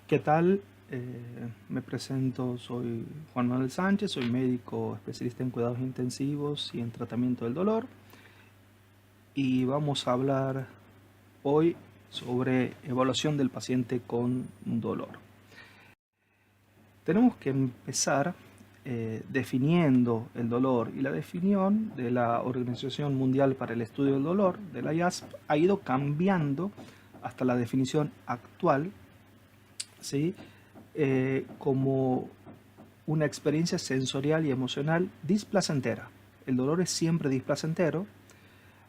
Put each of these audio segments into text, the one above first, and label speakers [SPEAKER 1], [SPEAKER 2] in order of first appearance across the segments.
[SPEAKER 1] ¿Qué tal? Me presento, soy Juan Manuel Sánchez, soy médico especialista en cuidados intensivos y en tratamiento del dolor. Y vamos a hablar hoy sobre evaluación del paciente con dolor. Tenemos que empezar definiendo el dolor, y la definición de la Organización Mundial para el Estudio del Dolor, de la IASP, ha ido cambiando hasta la definición actual, ¿sí? Como una experiencia sensorial y emocional displacentera. El dolor es siempre displacentero,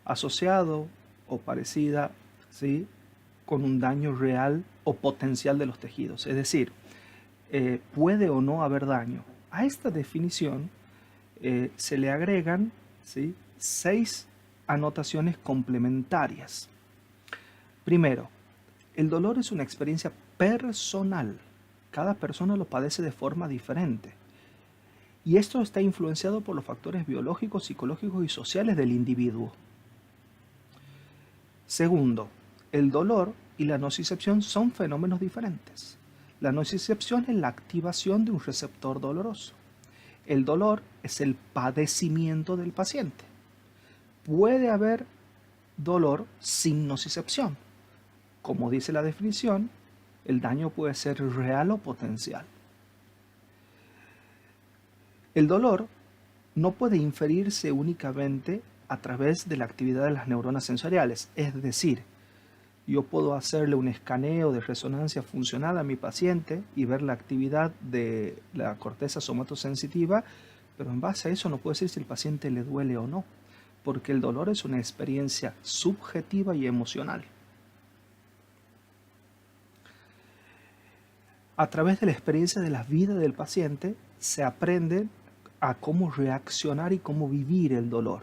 [SPEAKER 1] asociado o parecida, ¿sí?, con un daño real o potencial de los tejidos. Es decir, puede o no haber daño. A esta definición se le agregan, ¿sí?, 6 anotaciones complementarias. Primero, el dolor es una experiencia personal. Cada persona lo padece de forma diferente. Y esto está influenciado por los factores biológicos, psicológicos y sociales del individuo. Segundo, el dolor y la nocicepción son fenómenos diferentes. La nocicepción es la activación de un receptor doloroso. El dolor es el padecimiento del paciente. Puede haber dolor sin nocicepción. Como dice la definición, el daño puede ser real o potencial. El dolor no puede inferirse únicamente a través de la actividad de las neuronas sensoriales. Es decir, yo puedo hacerle un escaneo de resonancia funcional a mi paciente y ver la actividad de la corteza somatosensitiva, pero en base a eso no puedo decir si el paciente le duele o no, porque el dolor es una experiencia subjetiva y emocional. A través de la experiencia de la vida del paciente se aprende a cómo reaccionar y cómo vivir el dolor.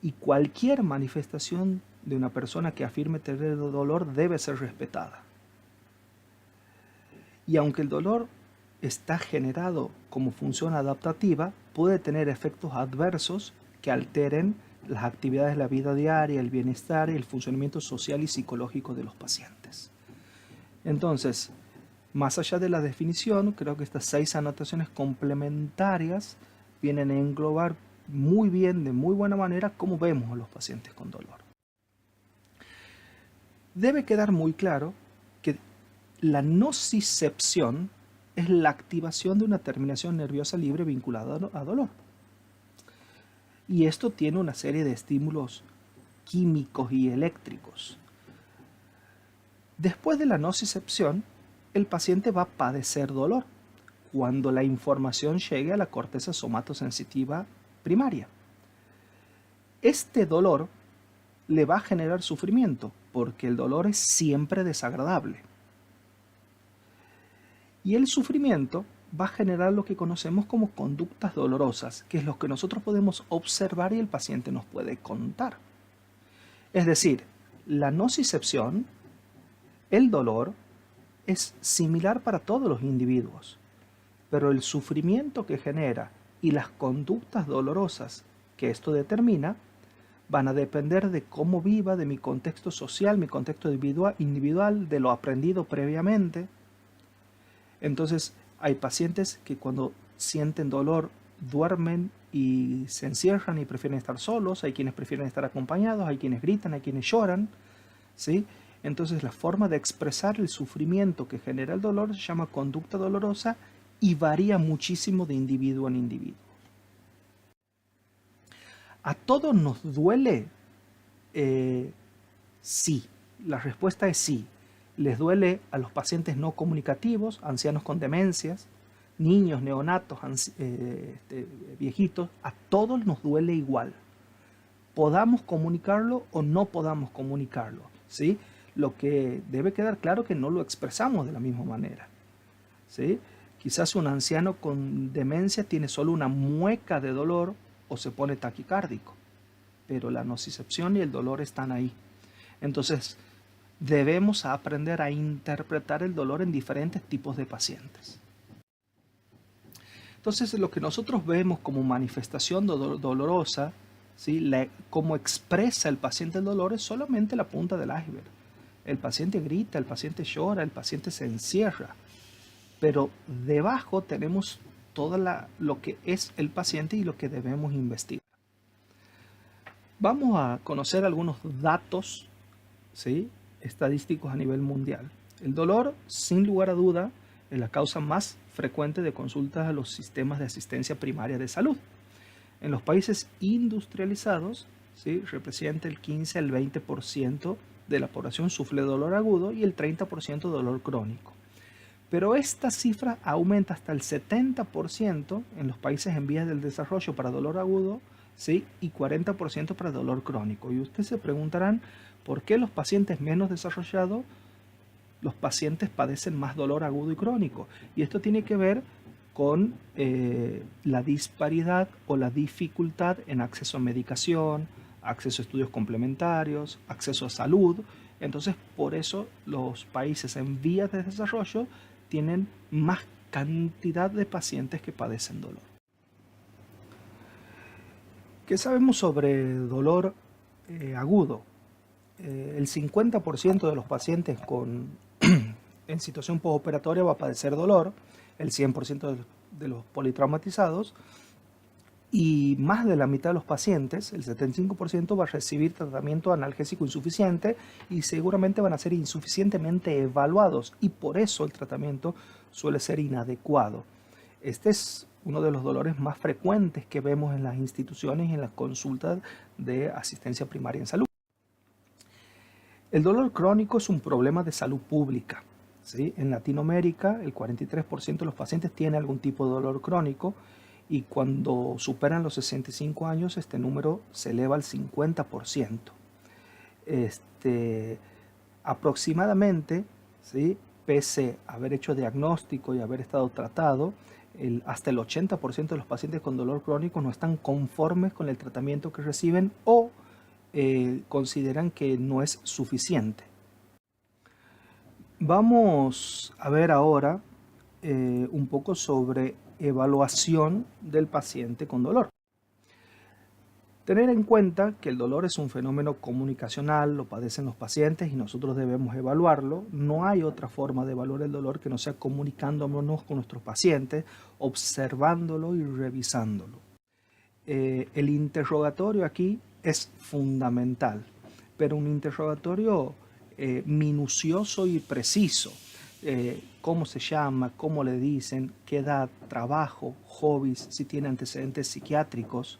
[SPEAKER 1] Y cualquier manifestación de una persona que afirme tener dolor debe ser respetada. Y aunque el dolor está generado como función adaptativa, puede tener efectos adversos que alteren las actividades de la vida diaria, el bienestar y el funcionamiento social y psicológico de los pacientes. Entonces, más allá de la definición, creo que estas 6 anotaciones complementarias vienen a englobar muy bien, de muy buena manera, cómo vemos a los pacientes con dolor. Debe quedar muy claro que la nocicepción es la activación de una terminación nerviosa libre vinculada a dolor. Y esto tiene una serie de estímulos químicos y eléctricos. Después de la nocicepción, el paciente va a padecer dolor cuando la información llegue a la corteza somatosensitiva primaria. Este dolor le va a generar sufrimiento, porque el dolor es siempre desagradable. Y el sufrimiento va a generar lo que conocemos como conductas dolorosas, que es lo que nosotros podemos observar y el paciente nos puede contar. Es decir, la nocicepción, el dolor, es similar para todos los individuos, pero el sufrimiento que genera y las conductas dolorosas que esto determina van a depender de cómo viva, de mi contexto social, mi contexto individual, de lo aprendido previamente. Entonces, hay pacientes que cuando sienten dolor duermen y se encierran y prefieren estar solos, hay quienes prefieren estar acompañados, hay quienes gritan, hay quienes lloran, ¿sí? Entonces, la forma de expresar el sufrimiento que genera el dolor se llama conducta dolorosa y varía muchísimo de individuo en individuo. ¿A todos nos duele? Sí, la respuesta es sí. Les duele a los pacientes no comunicativos, ancianos con demencias, niños, neonatos, viejitos, a todos nos duele igual. Podamos comunicarlo o no podamos comunicarlo, ¿sí? Lo que debe quedar claro es que no lo expresamos de la misma manera, ¿sí? Quizás un anciano con demencia tiene solo una mueca de dolor o se pone taquicárdico, pero la nocicepción y el dolor están ahí. Entonces, debemos aprender a interpretar el dolor en diferentes tipos de pacientes. Entonces, lo que nosotros vemos como manifestación dolorosa, ¿sí?, cómo expresa el paciente el dolor, es solamente la punta del iceberg. El paciente grita, el paciente llora, el paciente se encierra. Pero debajo tenemos todo lo que es el paciente y lo que debemos investigar. Vamos a conocer algunos datos, ¿sí?, estadísticos a nivel mundial. El dolor, sin lugar a duda, es la causa más frecuente de consultas a los sistemas de asistencia primaria de salud. En los países industrializados, ¿sí?, representa el 15 al 20% de la población sufre dolor agudo y el 30% dolor crónico. Pero esta cifra aumenta hasta el 70% en los países en vías del desarrollo para dolor agudo, ¿sí?, y 40% para dolor crónico. Y ustedes se preguntarán por qué los pacientes menos desarrollados, los pacientes padecen más dolor agudo y crónico. Y esto tiene que ver con la disparidad o la dificultad en acceso a medicación, acceso a estudios complementarios, acceso a salud. Entonces, por eso los países en vías de desarrollo tienen más cantidad de pacientes que padecen dolor. ¿Qué sabemos sobre dolor agudo? El 50% de los pacientes en situación postoperatoria va a padecer dolor, el 100% de los politraumatizados, y más de la mitad de los pacientes, el 75%, va a recibir tratamiento analgésico insuficiente y seguramente van a ser insuficientemente evaluados, y por eso el tratamiento suele ser inadecuado. Este es uno de los dolores más frecuentes que vemos en las instituciones y en las consultas de asistencia primaria en salud. El dolor crónico es un problema de salud pública, ¿sí? En Latinoamérica, el 43% de los pacientes tiene algún tipo de dolor crónico, y cuando superan los 65 años, este número se eleva al 50%. Aproximadamente, ¿sí?, pese a haber hecho diagnóstico y haber estado tratado, hasta el 80% de los pacientes con dolor crónico no están conformes con el tratamiento que reciben o consideran que no es suficiente. Vamos a ver ahora un poco sobre evaluación del paciente con dolor. Tener en cuenta que el dolor es un fenómeno comunicacional, lo padecen los pacientes y nosotros debemos evaluarlo. No hay otra forma de evaluar el dolor que no sea comunicándonos con nuestros pacientes, observándolo y revisándolo. El interrogatorio aquí es fundamental, pero un interrogatorio minucioso y preciso. Cómo se llama, cómo le dicen, qué edad, trabajo, hobbies, si tiene antecedentes psiquiátricos,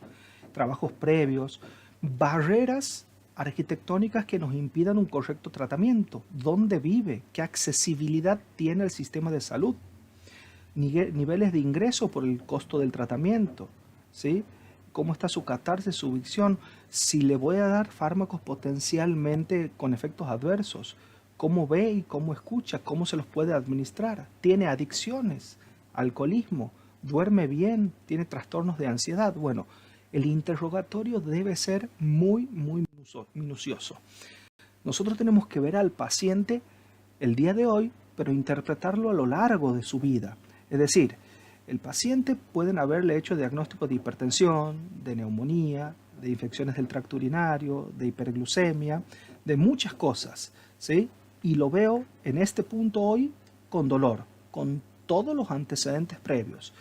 [SPEAKER 1] trabajos previos, barreras arquitectónicas que nos impidan un correcto tratamiento, dónde vive, qué accesibilidad tiene el sistema de salud, niveles de ingreso por el costo del tratamiento, ¿sí?, cómo está su catarsis, su visión, si le voy a dar fármacos potencialmente con efectos adversos, cómo ve y cómo escucha, cómo se los puede administrar, tiene adicciones, alcoholismo, duerme bien, tiene trastornos de ansiedad. Bueno, el interrogatorio debe ser muy minucioso. Nosotros tenemos que ver al paciente el día de hoy, pero interpretarlo a lo largo de su vida. Es decir, el paciente pueden haberle hecho diagnóstico de hipertensión, de neumonía, de infecciones del tracto urinario, de hiperglucemia, de muchas cosas, ¿sí? Y lo veo en este punto hoy con dolor, con todos los antecedentes previos.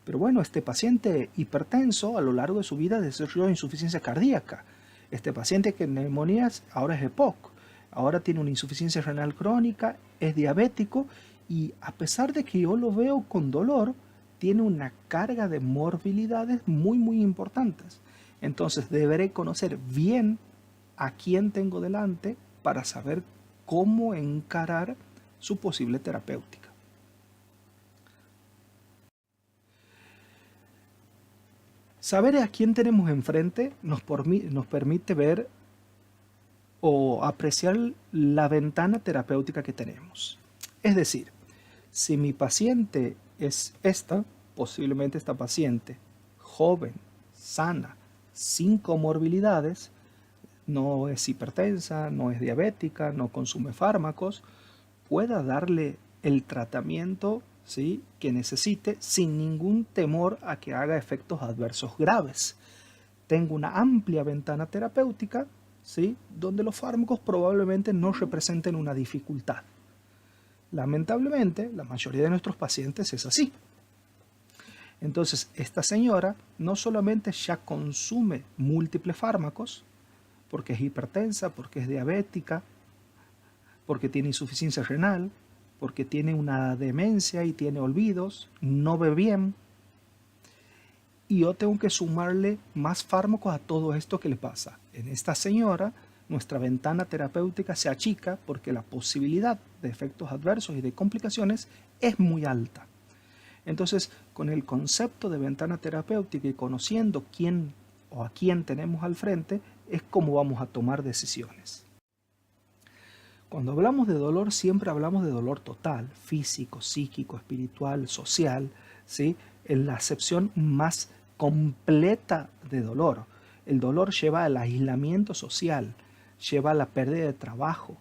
[SPEAKER 1] Pero bueno, este paciente hipertenso a lo largo de su vida desarrolló insuficiencia cardíaca. Este paciente que en neumonías ahora es EPOC, ahora tiene una insuficiencia renal crónica, es diabético, y a pesar de que yo lo veo con dolor, tiene una carga de morbilidades muy importantes. Entonces deberé conocer bien a quién tengo delante para saber cómo encarar su posible terapéutica. Saber a quién tenemos enfrente nos permite ver o apreciar la ventana terapéutica que tenemos. Es decir, si mi paciente es posiblemente esta paciente joven, sana, sin comorbilidades, no es hipertensa, no es diabética, no consume fármacos, pueda darle el tratamiento, ¿sí?, que necesite sin ningún temor a que haga efectos adversos graves. Tengo una amplia ventana terapéutica, ¿sí?, donde los fármacos probablemente no representen una dificultad. Lamentablemente, la mayoría de nuestros pacientes es así. Entonces, esta señora no solamente ya consume múltiples fármacos, porque es hipertensa, porque es diabética, porque tiene insuficiencia renal, porque tiene una demencia y tiene olvidos, no ve bien, y yo tengo que sumarle más fármacos a todo esto que le pasa. En esta señora, nuestra ventana terapéutica se achica porque la posibilidad de efectos adversos y de complicaciones es muy alta. Entonces, con el concepto de ventana terapéutica y conociendo quién o a quién tenemos al frente, es como vamos a tomar decisiones. Cuando hablamos de dolor, siempre hablamos de dolor total, físico, psíquico, espiritual, social, ¿sí?, en la acepción más completa de dolor. El dolor lleva al aislamiento social, lleva a la pérdida de trabajo,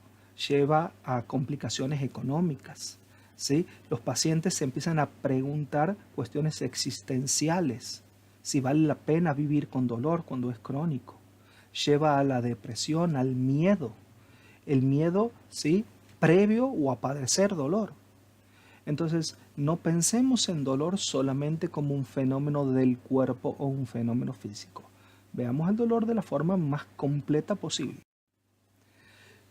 [SPEAKER 1] lleva a complicaciones económicas, ¿sí? Los pacientes se empiezan a preguntar cuestiones existenciales, si vale la pena vivir con dolor cuando es crónico. Lleva a la depresión, al miedo. El miedo, ¿sí?, previo o a padecer dolor. Entonces, no pensemos en dolor solamente como un fenómeno del cuerpo o un fenómeno físico. Veamos el dolor de la forma más completa posible.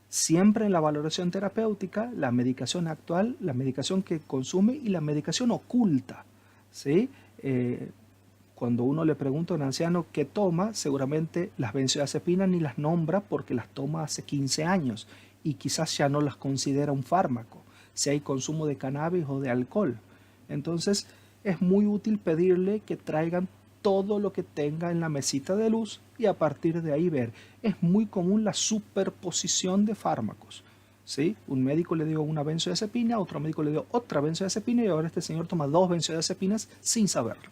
[SPEAKER 1] Siempre en la valoración terapéutica, la medicación actual, la medicación que consume y la medicación oculta, ¿sí? Cuando uno le pregunta a un anciano qué toma, seguramente las benzodiazepinas ni las nombra porque las toma hace 15 años y quizás ya no las considera un fármaco, si hay consumo de cannabis o de alcohol. Entonces es muy útil pedirle que traigan todo lo que tenga en la mesita de luz y a partir de ahí ver. Es muy común la superposición de fármacos, ¿sí? Un médico le dio una benzodiazepina, otro médico le dio otra benzodiazepina y ahora este señor toma 2 benzodiazepinas sin saberlo.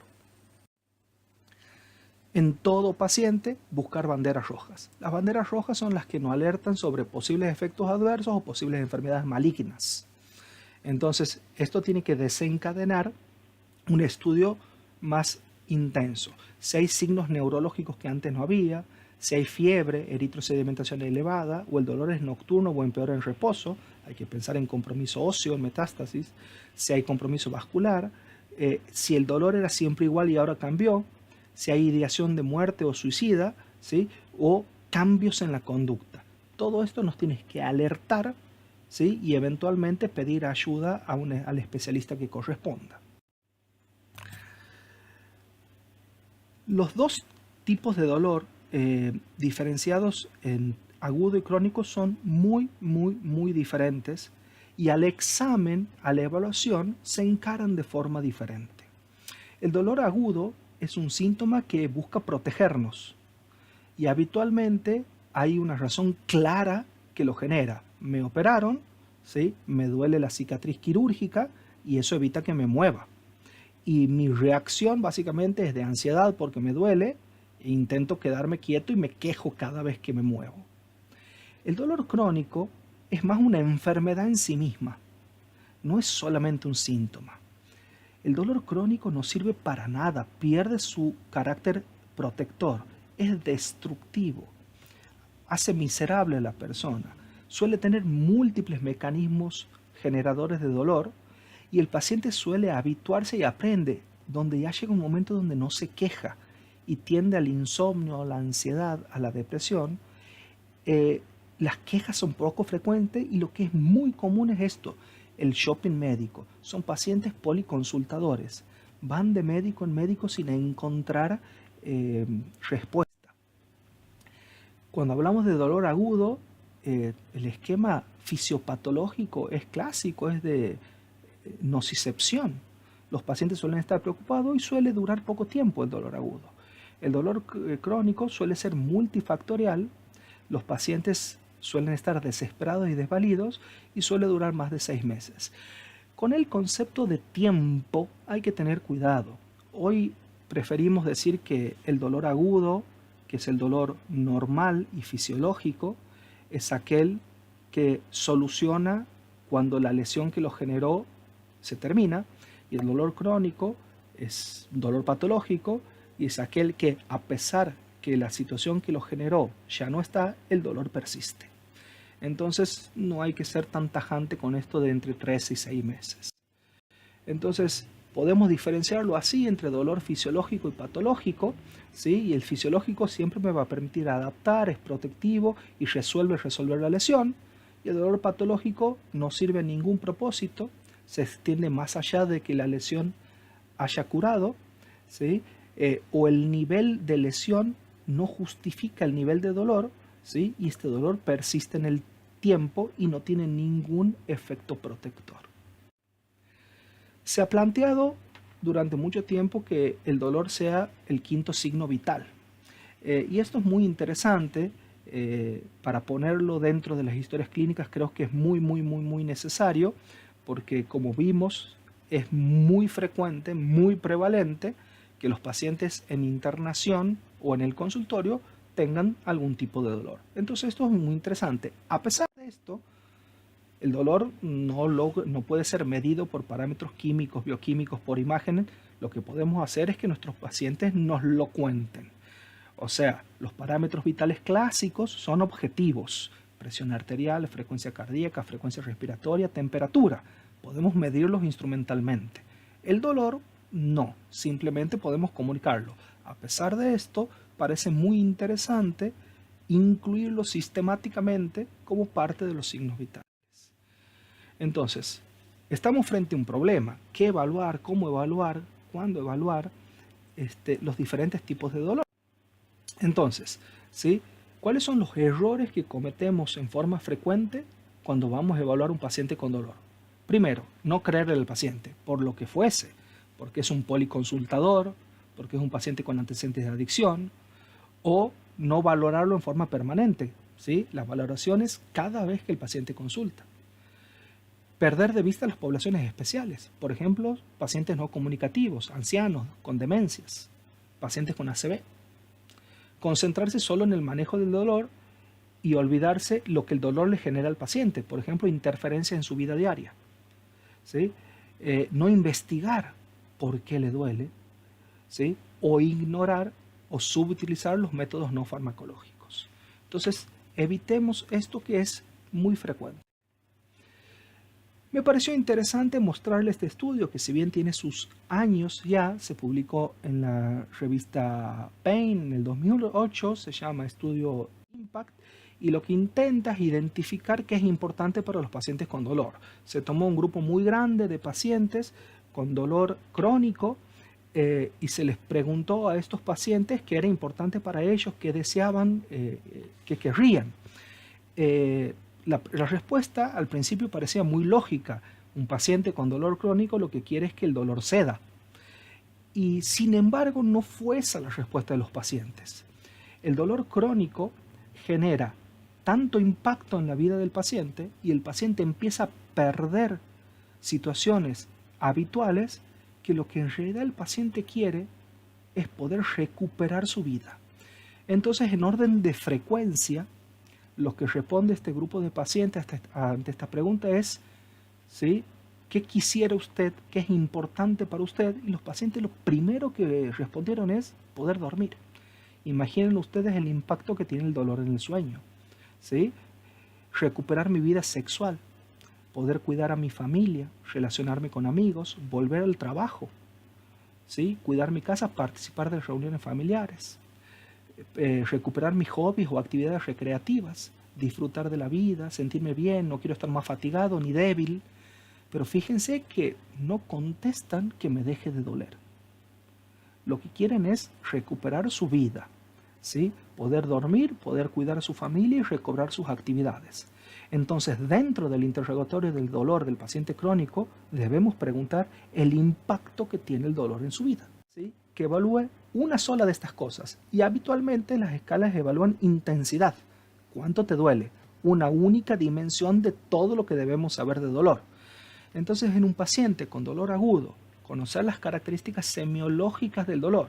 [SPEAKER 1] En todo paciente, buscar banderas rojas. Las banderas rojas son las que nos alertan sobre posibles efectos adversos o posibles enfermedades malignas. Entonces, esto tiene que desencadenar un estudio más intenso. Si hay signos neurológicos que antes no había, si hay fiebre, eritrosedimentación elevada, o el dolor es nocturno o empeora en reposo, hay que pensar en compromiso óseo, en metástasis, si hay compromiso vascular, si el dolor era siempre igual y ahora cambió, si hay ideación de muerte o suicida, ¿sí?, o cambios en la conducta. Todo esto nos tiene que alertar, ¿sí?, y eventualmente pedir ayuda al especialista que corresponda. Los dos tipos de dolor diferenciados en agudo y crónico son muy diferentes y al examen, a la evaluación, se encaran de forma diferente. El dolor agudo es un síntoma que busca protegernos y habitualmente hay una razón clara que lo genera. Me operaron, ¿sí?, me duele la cicatriz quirúrgica y eso evita que me mueva. Y mi reacción básicamente es de ansiedad porque me duele, e intento quedarme quieto y me quejo cada vez que me muevo. El dolor crónico es más una enfermedad en sí misma, no es solamente un síntoma. El dolor crónico no sirve para nada, pierde su carácter protector, es destructivo, hace miserable a la persona, suele tener múltiples mecanismos generadores de dolor y el paciente suele habituarse y aprende, donde ya llega un momento donde no se queja y tiende al insomnio, a la ansiedad, a la depresión. Las quejas son poco frecuentes y lo que es muy común es esto, el shopping médico. Son pacientes policonsultadores, van de médico en médico sin encontrar respuesta. Cuando hablamos de dolor agudo, el esquema fisiopatológico es clásico, es de nocicepción. Los pacientes suelen estar preocupados y suele durar poco tiempo el dolor agudo. El dolor crónico suele ser multifactorial. Los pacientes suelen estar desesperados y desvalidos y suele durar más de 6 meses. Con el concepto de tiempo hay que tener cuidado. Hoy preferimos decir que el dolor agudo, que es el dolor normal y fisiológico, es aquel que soluciona cuando la lesión que lo generó se termina, y el dolor crónico es dolor patológico y es aquel que, a pesar que la situación que lo generó ya no está, el dolor persiste. Entonces no hay que ser tan tajante con esto de entre 3 y 6 meses. Entonces podemos diferenciarlo así entre dolor fisiológico y patológico, ¿sí? Y el fisiológico siempre me va a permitir adaptar, es protectivo y resolver la lesión. Y el dolor patológico no sirve a ningún propósito, se extiende más allá de que la lesión haya curado, ¿sí? O el nivel de lesión no justifica el nivel de dolor, ¿sí? Y este dolor persiste en el tiempo y no tiene ningún efecto protector. Se ha planteado durante mucho tiempo que el dolor sea el quinto signo vital. Y esto es muy interesante. Para ponerlo dentro de las historias clínicas creo que es muy necesario, porque como vimos es muy frecuente, muy prevalente que los pacientes en internación o en el consultorio tengan algún tipo de dolor. Entonces esto es muy interesante. A pesar de esto, el dolor no puede ser medido por parámetros químicos, bioquímicos, por imágenes. Lo que podemos hacer es que nuestros pacientes nos lo cuenten. O sea, los parámetros vitales clásicos son objetivos: presión arterial, frecuencia cardíaca, frecuencia respiratoria, temperatura. Podemos medirlos instrumentalmente. El dolor no, simplemente podemos comunicarlo. A pesar de esto, parece muy interesante incluirlo sistemáticamente como parte de los signos vitales. Entonces, estamos frente a un problema: ¿qué evaluar? ¿Cómo evaluar? ¿Cuándo evaluar los diferentes tipos de dolor? Entonces, ¿sí? ¿Cuáles son los errores que cometemos en forma frecuente cuando vamos a evaluar a un paciente con dolor? Primero, no creerle al paciente, por lo que fuese, porque es un policonsultador, porque es un paciente con antecedentes de adicción, o no valorarlo en forma permanente, ¿sí? La valoración es cada vez que el paciente consulta. Perder de vista las poblaciones especiales, por ejemplo, pacientes no comunicativos, ancianos, con demencias, pacientes con ACV. Concentrarse solo en el manejo del dolor y olvidarse lo que el dolor le genera al paciente, por ejemplo, interferencia en su vida diaria, ¿sí? No investigar por qué le duele, ¿sí? O ignorar o subutilizar los métodos no farmacológicos. Entonces, evitemos esto que es muy frecuente. Me pareció interesante mostrarle este estudio que, si bien tiene sus años ya, se publicó en la revista Pain en el 2008, se llama Estudio Impact, y lo que intenta es identificar qué es importante para los pacientes con dolor. Se tomó un grupo muy grande de pacientes con dolor crónico y se les preguntó a estos pacientes qué era importante para ellos, qué deseaban, qué querrían. La respuesta al principio parecía muy lógica. Un paciente con dolor crónico lo que quiere es que el dolor ceda. Y sin embargo no fue esa la respuesta de los pacientes. El dolor crónico genera tanto impacto en la vida del paciente y el paciente empieza a perder situaciones habituales, que lo que en realidad el paciente quiere es poder recuperar su vida. Entonces, en orden de frecuencia, lo que responde este grupo de pacientes ante esta pregunta es, ¿sí?, ¿qué quisiera usted? ¿Qué es importante para usted? Y los pacientes lo primero que respondieron es poder dormir. Imaginen ustedes el impacto que tiene el dolor en el sueño, ¿sí? Recuperar mi vida sexual, poder cuidar a mi familia, relacionarme con amigos, volver al trabajo, ¿sí?, cuidar mi casa, participar de reuniones familiares. Recuperar mis hobbies o actividades recreativas, disfrutar de la vida, sentirme bien, no quiero estar más fatigado ni débil. Pero fíjense que no contestan que me deje de doler. Lo que quieren es recuperar su vida, ¿sí?, poder dormir, poder cuidar a su familia y recobrar sus actividades. Entonces, dentro del interrogatorio del dolor del paciente crónico, debemos preguntar el impacto que tiene el dolor en su vida, ¿sí?, que evalúe una sola de estas cosas. Y habitualmente las escalas evalúan intensidad. ¿Cuánto te duele? Una única dimensión de todo lo que debemos saber de dolor. Entonces, en un paciente con dolor agudo, conocer las características semiológicas del dolor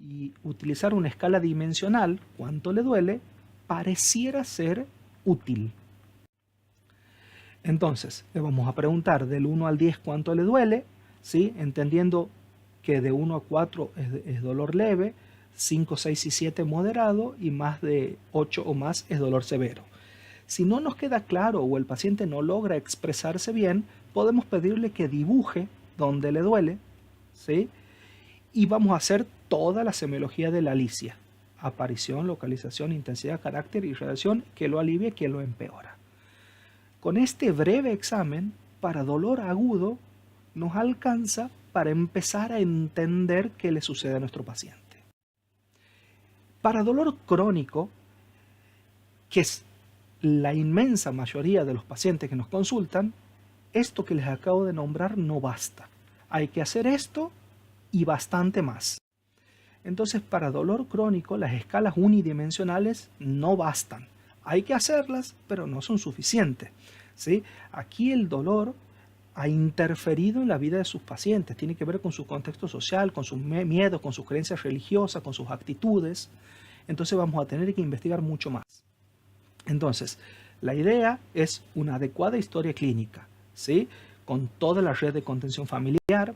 [SPEAKER 1] y utilizar una escala dimensional, cuánto le duele, pareciera ser útil. Entonces, le vamos a preguntar del 1 al 10 cuánto le duele, ¿sí?, entendiendo que de 1 a 4 es dolor leve, 5, 6 y 7 moderado y más de 8 o más es dolor severo. Si no nos queda claro o el paciente no logra expresarse bien, podemos pedirle que dibuje donde le duele, ¿sí? Y vamos a hacer toda la semiología de la Alicia: aparición, localización, intensidad, carácter y relación, que lo alivia, que lo empeora. Con este breve examen, para dolor agudo, nos alcanza para empezar a entender qué le sucede a nuestro paciente. Para dolor crónico, que es la inmensa mayoría de los pacientes que nos consultan, esto que les acabo de nombrar no basta. Hay que hacer esto y bastante más. Entonces, para dolor crónico, las escalas unidimensionales no bastan. Hay que hacerlas, pero no son suficientes, ¿sí? Aquí el dolor ha interferido en la vida de sus pacientes. Tiene que ver con su contexto social, con sus miedos, con sus creencias religiosas, con sus actitudes. Entonces vamos a tener que investigar mucho más. Entonces, la idea es una adecuada historia clínica, ¿sí? Con toda la red de contención familiar,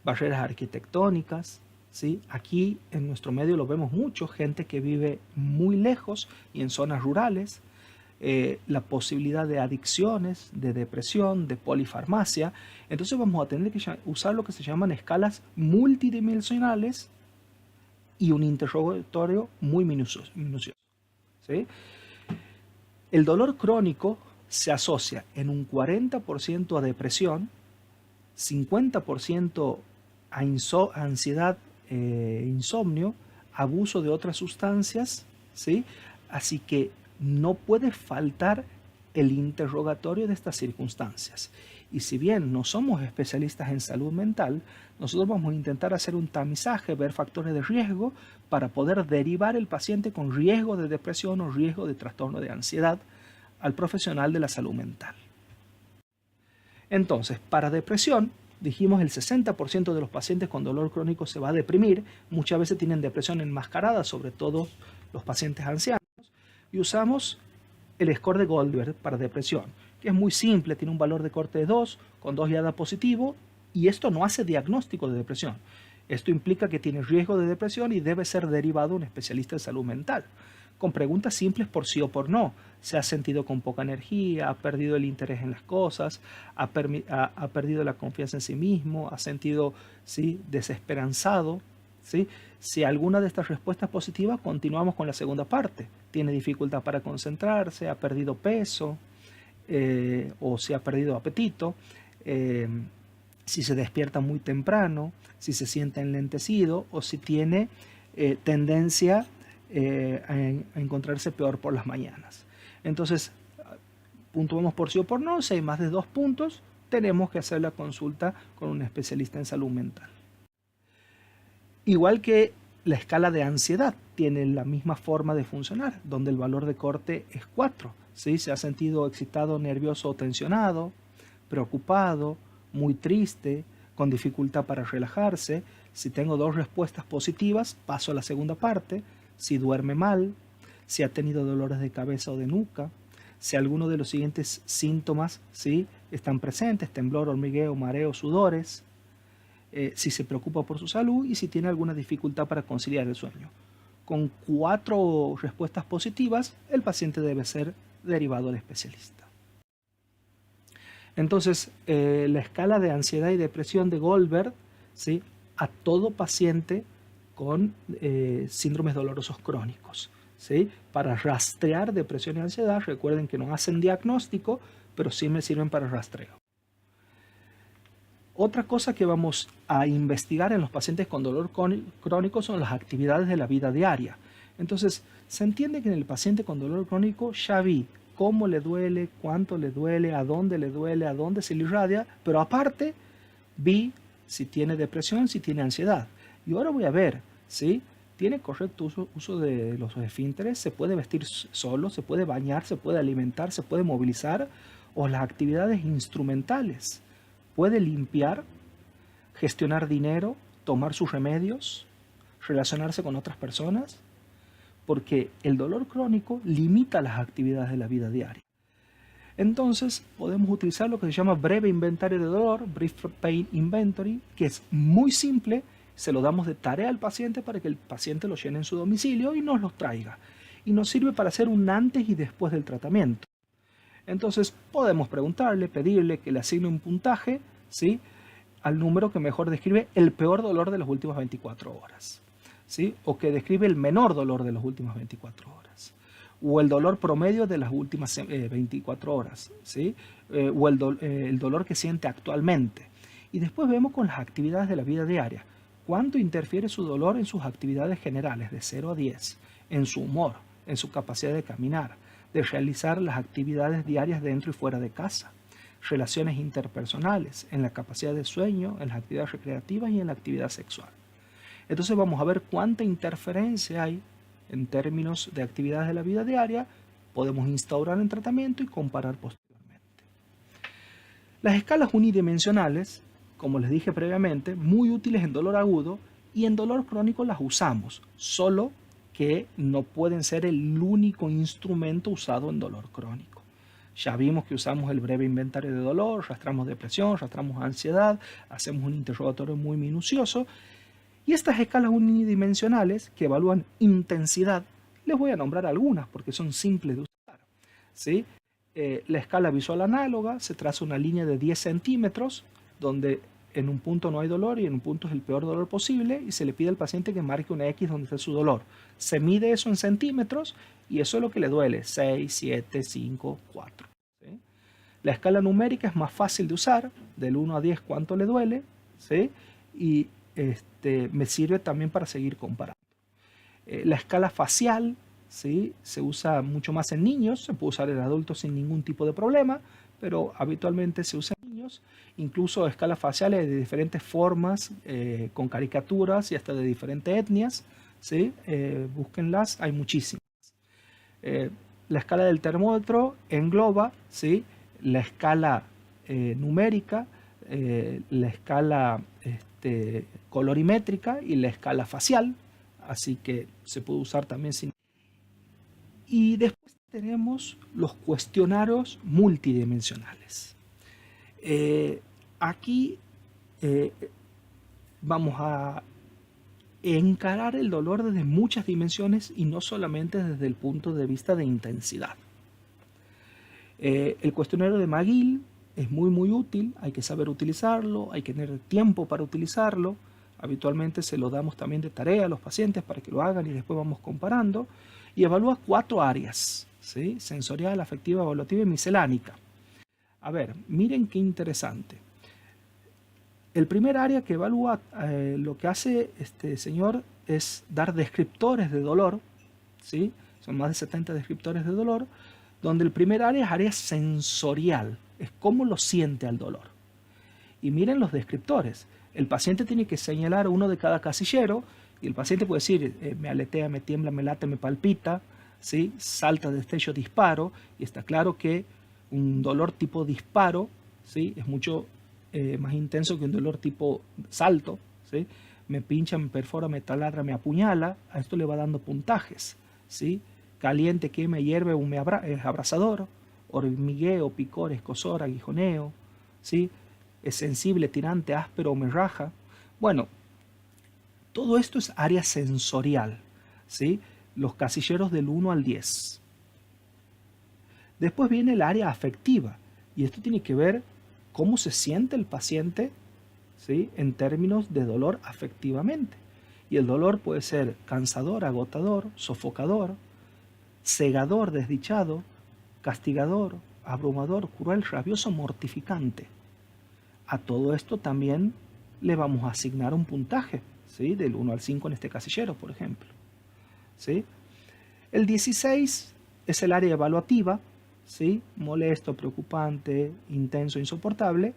[SPEAKER 1] barreras arquitectónicas, ¿sí? Aquí en nuestro medio lo vemos mucho, gente que vive muy lejos y en zonas rurales, la posibilidad de adicciones, de depresión, de polifarmacia. Entonces vamos a tener que usar lo que se llaman escalas multidimensionales y un interrogatorio muy minucioso, ¿sí? El dolor crónico se asocia en un 40% a depresión, 50% a ansiedad, insomnio, abuso de otras sustancias, ¿sí? Así que no puede faltar el interrogatorio de estas circunstancias. Y si bien no somos especialistas en salud mental, nosotros vamos a intentar hacer un tamizaje, ver factores de riesgo para poder derivar el paciente con riesgo de depresión o riesgo de trastorno de ansiedad al profesional de la salud mental. Entonces, para depresión, dijimos el 60% de los pacientes con dolor crónico se va a deprimir. Muchas veces tienen depresión enmascarada, sobre todo los pacientes ancianos. Y usamos el score de Goldberg para depresión, que es muy simple, tiene un valor de corte de 2, con 2 ya da positivo, y esto no hace diagnóstico de depresión. Esto implica que tiene riesgo de depresión y debe ser derivado a un especialista de salud mental, con preguntas simples por sí o por no. ¿Se ha sentido con poca energía? ¿Ha perdido el interés en las cosas? ¿Ha perdido la confianza en sí mismo? ¿Ha sentido, sí, desesperanzado? ¿Sí? Si alguna de estas respuestas positivas, continuamos con la segunda parte. Tiene dificultad para concentrarse, ha perdido peso, o si ha perdido apetito, si se despierta muy temprano, si se siente enlentecido o si tiene tendencia a encontrarse peor por las mañanas. Entonces, puntuamos por sí o por no. Si hay más de 2 puntos, tenemos que hacer la consulta con un especialista en salud mental. Igual que la escala de ansiedad tiene la misma forma de funcionar, donde el valor de corte es 4. ¿Sí? Se ha sentido excitado, nervioso o tensionado, preocupado, muy triste, con dificultad para relajarse. Si tengo 2 respuestas positivas, paso a la segunda parte. Si duerme mal, si ha tenido dolores de cabeza o de nuca, si alguno de los siguientes síntomas, ¿sí?, están presentes: temblor, hormigueo, mareo, sudores, si se preocupa por su salud y si tiene alguna dificultad para conciliar el sueño. Con 4 respuestas positivas, el paciente debe ser derivado al especialista. Entonces, la escala de ansiedad y depresión de Goldberg, ¿sí?, a todo paciente con síndromes dolorosos crónicos, ¿sí?, para rastrear depresión y ansiedad. Recuerden que no hacen diagnóstico, pero sí me sirven para rastreo. Otra cosa que vamos a investigar en los pacientes con dolor crónico son las actividades de la vida diaria. Entonces, se entiende que en el paciente con dolor crónico ya vi cómo le duele, cuánto le duele, a dónde se le irradia, pero aparte vi si tiene depresión, si tiene ansiedad. Y ahora voy a ver, ¿sí?, tiene correcto uso de los esfínteres, se puede vestir solo, se puede bañar, se puede alimentar, se puede movilizar, o las actividades instrumentales. Puede limpiar, gestionar dinero, tomar sus remedios, relacionarse con otras personas, porque el dolor crónico limita las actividades de la vida diaria. Entonces podemos utilizar lo que se llama breve inventario de dolor, Brief Pain Inventory, que es muy simple se lo damos de tarea al paciente para que el paciente lo llene en su domicilio y nos los traiga. Y nos sirve para hacer un antes y después del tratamiento. Entonces podemos preguntarle, pedirle que le asigne un puntaje, ¿sí?, al número que mejor describe el peor dolor de las últimas 24 horas, ¿sí?, o que describe el menor dolor de las últimas 24 horas, o el dolor promedio de las últimas 24 horas, ¿sí?, o el dolor que siente actualmente. Y después vemos con las actividades de la vida diaria, cuánto interfiere su dolor en sus actividades generales de 0 a 10, en su humor, en su capacidad de caminar, de realizar las actividades diarias dentro y fuera de casa, relaciones interpersonales, en la capacidad de sueño, en las actividades recreativas y en la actividad sexual. Entonces vamos a ver cuánta interferencia hay en términos de actividades de la vida diaria, podemos instaurar en tratamiento y comparar posteriormente. Las escalas unidimensionales, como les dije previamente, muy útiles en dolor agudo y en dolor crónico las usamos, solo que no pueden ser el único instrumento usado en dolor crónico. Ya vimos que usamos el breve inventario de dolor, rastramos depresión, rastramos ansiedad, hacemos un interrogatorio muy minucioso. Y estas escalas unidimensionales que evalúan intensidad, les voy a nombrar algunas porque son simples de usar, ¿sí? La escala visual análoga se traza una línea de 10 centímetros, donde en un punto no hay dolor y en un punto es el peor dolor posible, y se le pide al paciente que marque una X donde está su dolor. Se mide eso en centímetros y eso es lo que le duele, 6, 7, 5, 4. ¿Sí? La escala numérica es más fácil de usar, del 1 a 10 cuánto le duele, ¿sí? Y me sirve también para seguir comparando. La escala facial, ¿sí?, se usa mucho más en niños, se puede usar en adultos sin ningún tipo de problema, pero habitualmente se usa en niños. Incluso escalas faciales de diferentes formas, con caricaturas y hasta de diferentes etnias, ¿sí? Búsquenlas, hay muchísimas. La escala del termómetro engloba, ¿sí?, la escala numérica, la escala colorimétrica y la escala facial, así que se puede usar también sin. Y después tenemos los cuestionarios multidimensionales. Aquí vamos a encarar el dolor desde muchas dimensiones y no solamente desde el punto de vista de intensidad. El cuestionario de McGill es muy útil, hay que saber utilizarlo, hay que tener tiempo para utilizarlo. Habitualmente se lo damos también de tarea a los pacientes para que lo hagan y después vamos comparando. Y evalúa 4 áreas, ¿sí?, sensorial, afectiva, evaluativa y miscelánica. A ver, miren qué interesante. El primer área que evalúa, lo que hace este señor es dar descriptores de dolor, ¿sí? Son más de 70 descriptores de dolor, donde el primer área es área sensorial, es cómo lo siente al dolor. Y miren los descriptores. El paciente tiene que señalar uno de cada casillero y el paciente puede decir, me aletea, me tiembla, me late, me palpita, ¿sí?, salta, destello, disparo, y está claro que un dolor tipo disparo, ¿sí?, es mucho más intenso que un dolor tipo salto, ¿sí? Me pincha, me perfora, me taladra, me apuñala, a esto le va dando puntajes, ¿sí? Caliente, quema, hierve, es abrasador, hormigueo, picor, escozor, aguijoneo, ¿sí? Es sensible, tirante, áspero o me raja. Bueno, todo esto es área sensorial, ¿sí?, los casilleros del 1 al 10. Después viene el área afectiva, y esto tiene que ver cómo se siente el paciente, ¿sí?, en términos de dolor afectivamente. Y el dolor puede ser cansador, agotador, sofocador, cegador, desdichado, castigador, abrumador, cruel, rabioso, mortificante. A todo esto también le vamos a asignar un puntaje, ¿sí?, del 1 al 5 en este casillero, por ejemplo, ¿sí? El 16 es el área evaluativa, ¿sí?, molesto, preocupante, intenso, insoportable.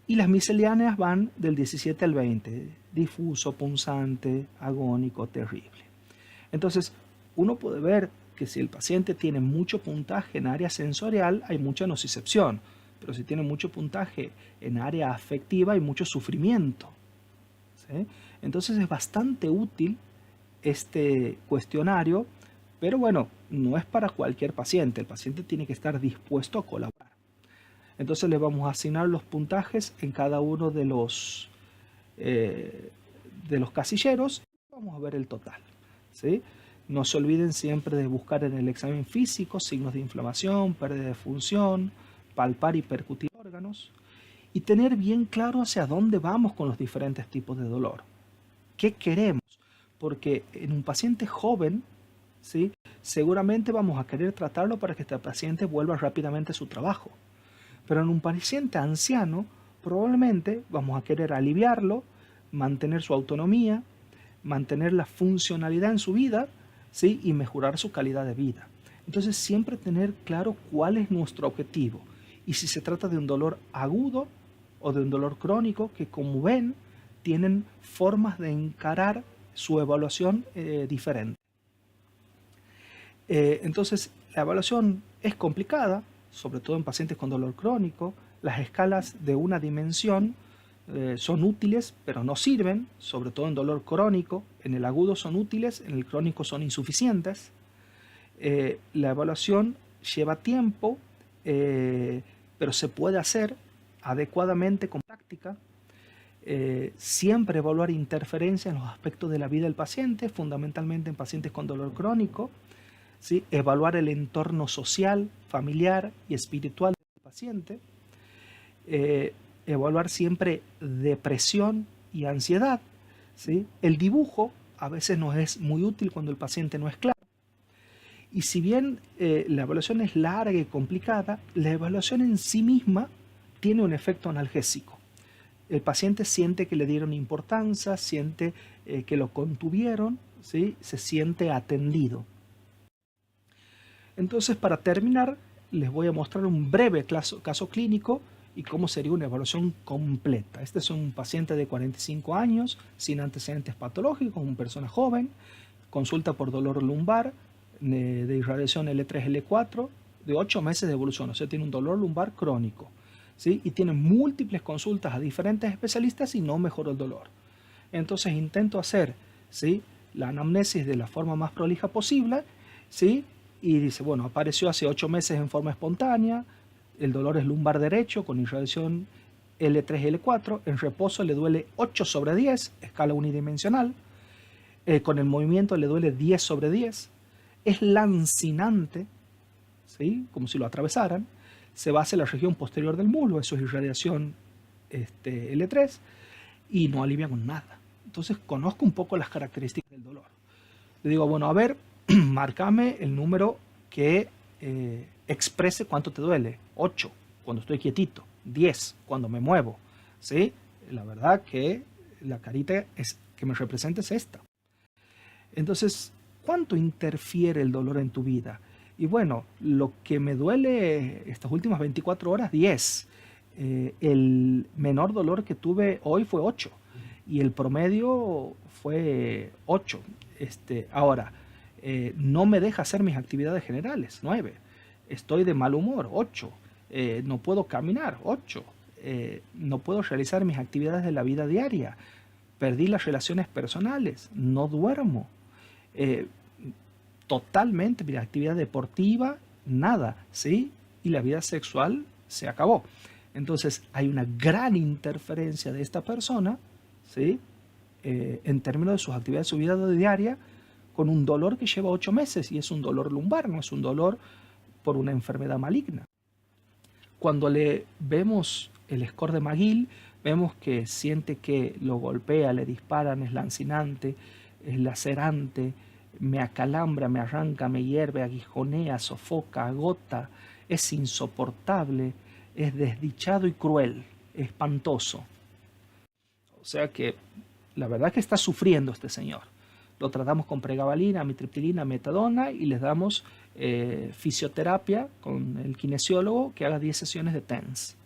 [SPEAKER 1] Y las misceláneas van del 17 al 20, difuso, punzante, agónico, terrible. Entonces, uno puede ver que si el paciente tiene mucho puntaje en área sensorial, hay mucha nocicepción, pero si tiene mucho puntaje en área afectiva, hay mucho sufrimiento, ¿sí? Entonces es bastante útil este cuestionario, pero bueno, no es para cualquier paciente, el paciente tiene que estar dispuesto a colaborar. Entonces le vamos a asignar los puntajes en cada uno de de los casilleros, vamos a ver el total, ¿sí? No se olviden siempre de buscar en el examen físico signos de inflamación, pérdida de función, palpar y percutir órganos y tener bien claro hacia dónde vamos con los diferentes tipos de dolor. ¿Qué queremos? Porque en un paciente joven, ¿sí?, seguramente vamos a querer tratarlo para que este paciente vuelva rápidamente a su trabajo. Pero en un paciente anciano, probablemente vamos a querer aliviarlo, mantener su autonomía, mantener la funcionalidad en su vida, ¿sí?, y mejorar su calidad de vida. Entonces, siempre tener claro cuál es nuestro objetivo y si se trata de un dolor agudo o de un dolor crónico, que como ven, tienen formas de encarar su evaluación diferente. Entonces, la evaluación es complicada, sobre todo en pacientes con dolor crónico. Las escalas de una dimensión son útiles, pero no sirven, sobre todo en dolor crónico. En el agudo son útiles, en el crónico son insuficientes. La evaluación lleva tiempo, pero se puede hacer adecuadamente con práctica. Siempre evaluar interferencias en los aspectos de la vida del paciente, fundamentalmente en pacientes con dolor crónico, ¿sí? Evaluar el entorno social, familiar y espiritual del paciente. Evaluar siempre depresión y ansiedad, ¿sí? El dibujo a veces nos es muy útil cuando el paciente no es claro. Y si bien la evaluación es larga y complicada, la evaluación en sí misma tiene un efecto analgésico. El paciente siente que le dieron importancia, siente que lo contuvieron, ¿sí? Se siente atendido. Entonces, para terminar, les voy a mostrar un breve caso clínico y cómo sería una evaluación completa. Este es un paciente de 45 años, sin antecedentes patológicos, una persona joven, consulta por dolor lumbar, de irradiación L3, L4, de 8 meses de evolución, o sea, tiene un dolor lumbar crónico, ¿sí? Y tiene múltiples consultas a diferentes especialistas y no mejoró el dolor. Entonces intento hacer, ¿sí?, la anamnesis de la forma más prolija posible, ¿sí? Y dice, bueno, apareció hace 8 meses en forma espontánea, el dolor es lumbar derecho con irradiación L3, L4, en reposo le duele 8 sobre 10, escala unidimensional, con el movimiento le duele 10 sobre 10, es lancinante, ¿sí?, como si lo atravesaran, se basa en la región posterior del muslo, eso es irradiación L3, y no alivia con nada. Entonces conozco un poco las características del dolor. Le digo, bueno, a ver, márcame el número que exprese cuánto te duele. 8 cuando estoy quietito, 10 cuando me muevo, ¿sí? La verdad que la carita que me representa es esta. Entonces, ¿cuánto interfiere el dolor en tu vida? Y bueno, lo que me duele estas últimas 24 horas, 10. El menor dolor que tuve hoy fue 8 y el promedio fue 8. Ahora, no me deja hacer mis actividades generales, 9. Estoy de mal humor, 8. No puedo caminar, 8. No puedo realizar mis actividades de la vida diaria. Perdí las relaciones personales, no duermo. Totalmente, mi actividad deportiva, nada, ¿sí? Y la vida sexual se acabó. Entonces, hay una gran interferencia de esta persona, ¿sí?, en términos de sus actividades, su vida diaria, con un dolor que lleva 8 meses y es un dolor lumbar, no es un dolor por una enfermedad maligna. Cuando le vemos el score de McGill, vemos que siente que lo golpea, le disparan, es lancinante, es lacerante, me acalambra, me arranca, me hierve, aguijonea, sofoca, agota, es insoportable, es desdichado y cruel, espantoso. O sea que la verdad es que está sufriendo este señor. Lo tratamos con pregabalina, amitriptilina, metadona y les damos fisioterapia con el kinesiólogo que haga 10 sesiones de TENS.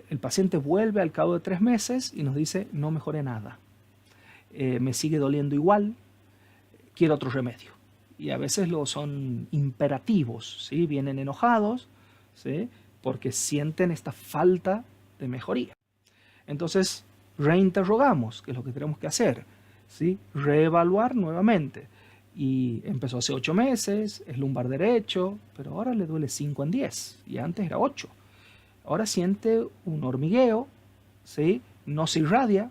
[SPEAKER 1] El paciente vuelve al cabo de 3 meses y nos dice, no mejoré nada. Me sigue doliendo igual, quiero otro remedio. Y a veces son imperativos, ¿sí? Vienen enojados, ¿sí?, porque sienten esta falta de mejoría. Entonces, reinterrogamos, que es lo que tenemos que hacer, ¿sí? Reevaluar nuevamente. Y empezó hace 8 meses, es lumbar derecho, pero ahora le duele 5 en 10, y antes era 8. Ahora siente un hormigueo, ¿sí?, no se irradia,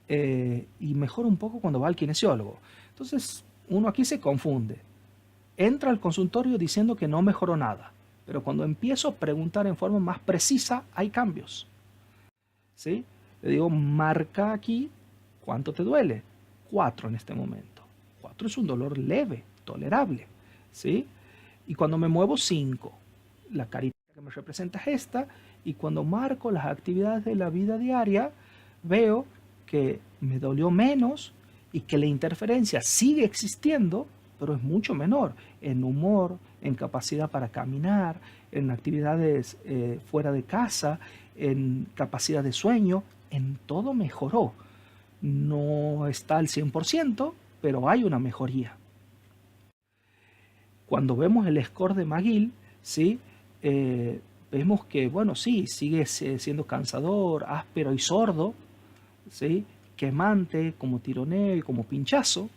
[SPEAKER 1] y mejora un poco cuando va al kinesiólogo. Entonces, uno aquí se confunde. Entra al consultorio diciendo que no mejoró nada, pero cuando empiezo a preguntar en forma más precisa, hay cambios. ¿Sí? Le digo, marca aquí cuánto te duele. 4 en este momento. 4 es un dolor leve, tolerable. ¿Sí? Y cuando me muevo 5, la carita que me representa es esta, y cuando marco las actividades de la vida diaria, veo que me dolió menos y que la interferencia sigue existiendo, pero es mucho menor en humor, en capacidad para caminar, en actividades fuera de casa, en capacidad de sueño, en todo mejoró. No está al 100%, pero hay una mejoría. Cuando vemos el score de McGill, ¿sí? Vemos que, bueno, sí, sigue siendo cansador, áspero y sordo, ¿sí? Quemante, como tironeo y como pinchazo.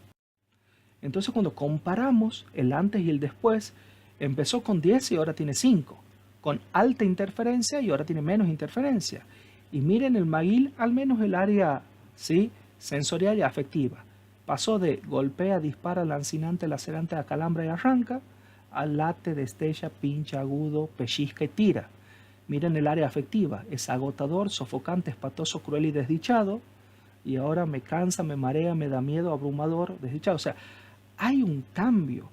[SPEAKER 1] Entonces cuando comparamos el antes y el después, empezó con 10 y ahora tiene 5, con alta interferencia y ahora tiene menos interferencia. Y miren el McGill, al menos el área, ¿sí?, sensorial y afectiva. Pasó de golpea, dispara, lancinante, lacerante, acalambra y arranca, a late, destella, pincha, agudo, pellizca y tira. Miren el área afectiva, es agotador, sofocante, espatoso, cruel y desdichado. Y ahora me cansa, me marea, me da miedo, abrumador, desdichado. O sea, hay un cambio,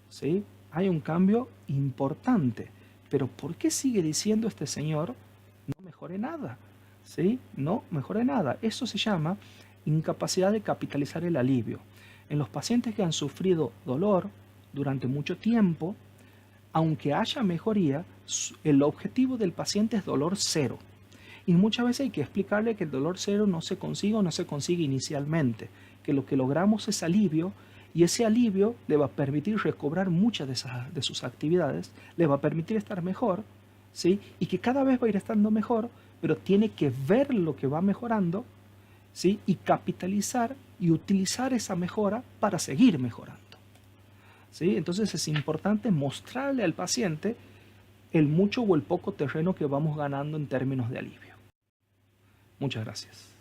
[SPEAKER 1] ¿sí? Hay un cambio importante. Pero ¿por qué sigue diciendo este señor, no mejore nada? ¿Sí? No mejore nada. Eso se llama incapacidad de capitalizar el alivio. En los pacientes que han sufrido dolor durante mucho tiempo, aunque haya mejoría, el objetivo del paciente es dolor cero. Y muchas veces hay que explicarle que el dolor cero no se consigue o no se consigue inicialmente, que lo que logramos es alivio, y ese alivio le va a permitir recobrar muchas de sus actividades, le va a permitir estar mejor, ¿sí? Y que cada vez va a ir estando mejor, pero tiene que ver lo que va mejorando, ¿sí? Y capitalizar y utilizar esa mejora para seguir mejorando, ¿sí? Entonces es importante mostrarle al paciente el mucho o el poco terreno que vamos ganando en términos de alivio. Muchas gracias.